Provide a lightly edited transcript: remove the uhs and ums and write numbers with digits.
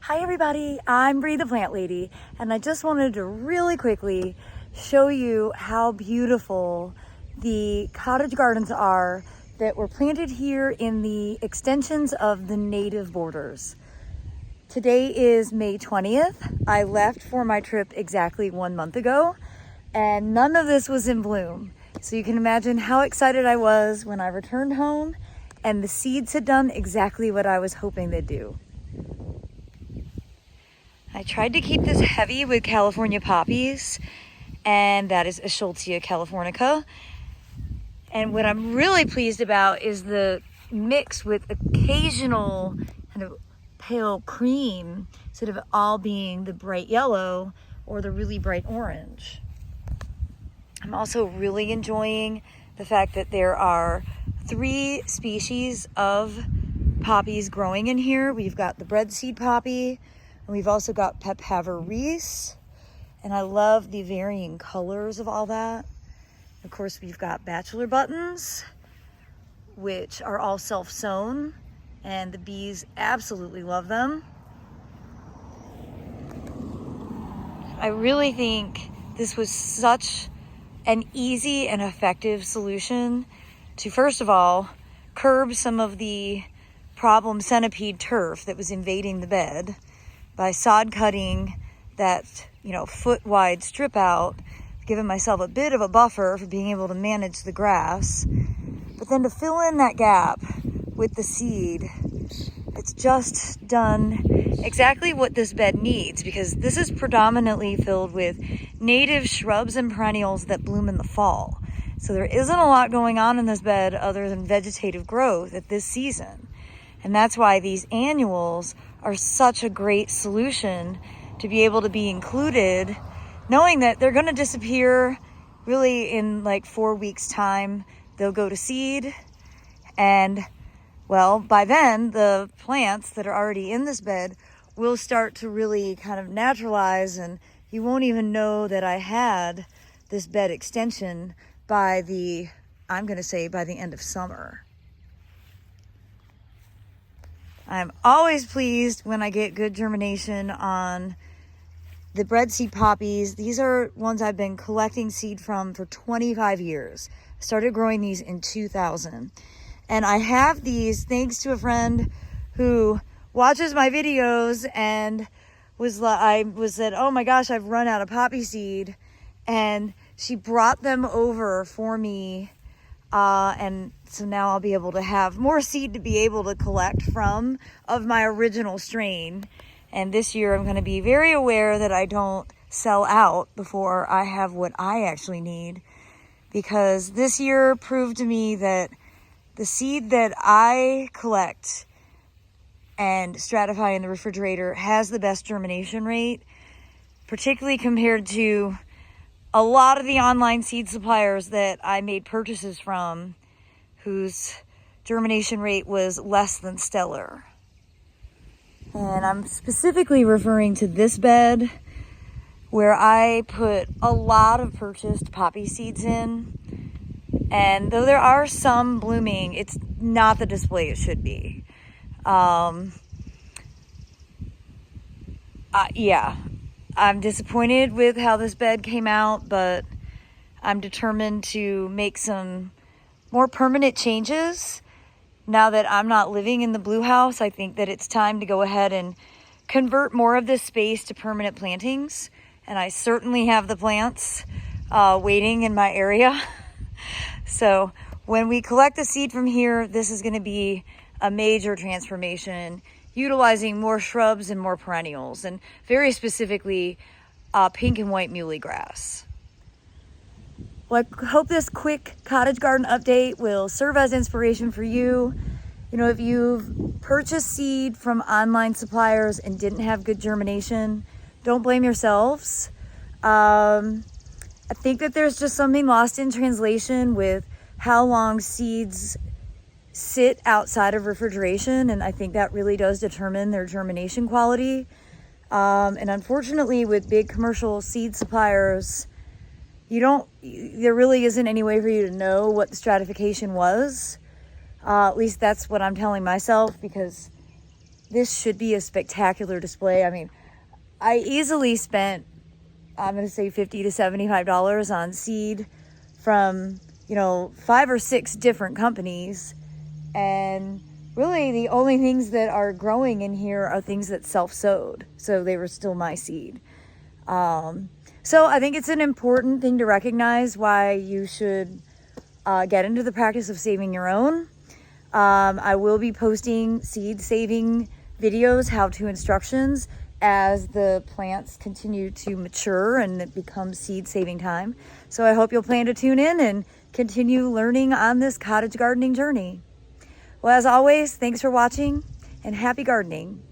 Hi everybody, I'm Bree the Plant Lady, and I just wanted to really quickly show you how beautiful the cottage gardens are that were planted here in the extensions of the native borders. Today is May 20th. I left for my trip exactly 1 month ago, and none of this was in bloom. So you can imagine how excited I was when I returned home and the seeds had done exactly what I was hoping they'd do. I tried to keep this heavy with California poppies, and that is Schultzia californica. And what I'm really pleased about is the mix with occasional kind of pale cream, instead of all being the bright yellow or the really bright orange. I'm also really enjoying the fact that there are 3 species of poppies growing in here. We've got the breadseed poppy, and we've also got Pephaveris, and I love the varying colors of all that. Of course, we've got bachelor buttons, which are all self-sown, and the bees absolutely love them. I really think this was such an easy and effective solution to, first of all, curb some of the problem centipede turf that was invading the bed by sod cutting that, foot wide strip out, giving myself a bit of a buffer for being able to manage the grass. But then to fill in that gap with the seed, it's just done exactly what this bed needs, because this is predominantly filled with native shrubs and perennials that bloom in the fall. So there isn't a lot going on in this bed other than vegetative growth at this season. And that's why these annuals are such a great solution to be able to be included, knowing that they're going to disappear really in like 4 weeks time. They'll go to seed, and well, by then the plants that are already in this bed will start to really kind of naturalize, and you won't even know that I had this bed extension by the end of summer. I'm always pleased when I get good germination on the breadseed poppies. These are ones I've been collecting seed from for 25 years. I started growing these in 2000. And I have these thanks to a friend who watches my videos and said, oh my gosh, I've run out of poppy seed. And she brought them over for me. And so now I'll be able to have more seed to be able to collect from of my original strain. And this year I'm going to be very aware that I don't sell out before I have what I actually need, because this year proved to me that the seed that I collect and stratify in the refrigerator has the best germination rate, particularly compared to a lot of the online seed suppliers that I made purchases from, whose germination rate was less than stellar. And I'm specifically referring to this bed where I put a lot of purchased poppy seeds in. And though there are some blooming, it's not the display it should be. I'm disappointed with how this bed came out, but I'm determined to make some more permanent changes. Now that I'm not living in the blue house, I think that it's time to go ahead and convert more of this space to permanent plantings. And I certainly have the plants waiting in my area. So when we collect the seed from here, this is going to be a major transformation, utilizing more shrubs and more perennials, and very specifically pink and white muhly grass. Well, I hope this quick cottage garden update will serve as inspiration for you. If you've purchased seed from online suppliers and didn't have good germination, don't blame yourselves. I think that there's just something lost in translation with how long seeds sit outside of refrigeration, and I think that really does determine their germination quality. And unfortunately, with big commercial seed suppliers, there really isn't any way for you to know what the stratification was. At least that's what I'm telling myself, because this should be a spectacular display. I mean, I easily spent, I'm going to say $50 to $75 on seed from, 5 or 6 different companies. And really the only things that are growing in here are things that self-sowed. So they were still my seed. So I think it's an important thing to recognize why you should get into the practice of saving your own. I will be posting seed saving videos, how-to instructions, as the plants continue to mature and it becomes seed saving time. So I hope you'll plan to tune in and continue learning on this cottage gardening journey. Well, as always, thanks for watching and happy gardening.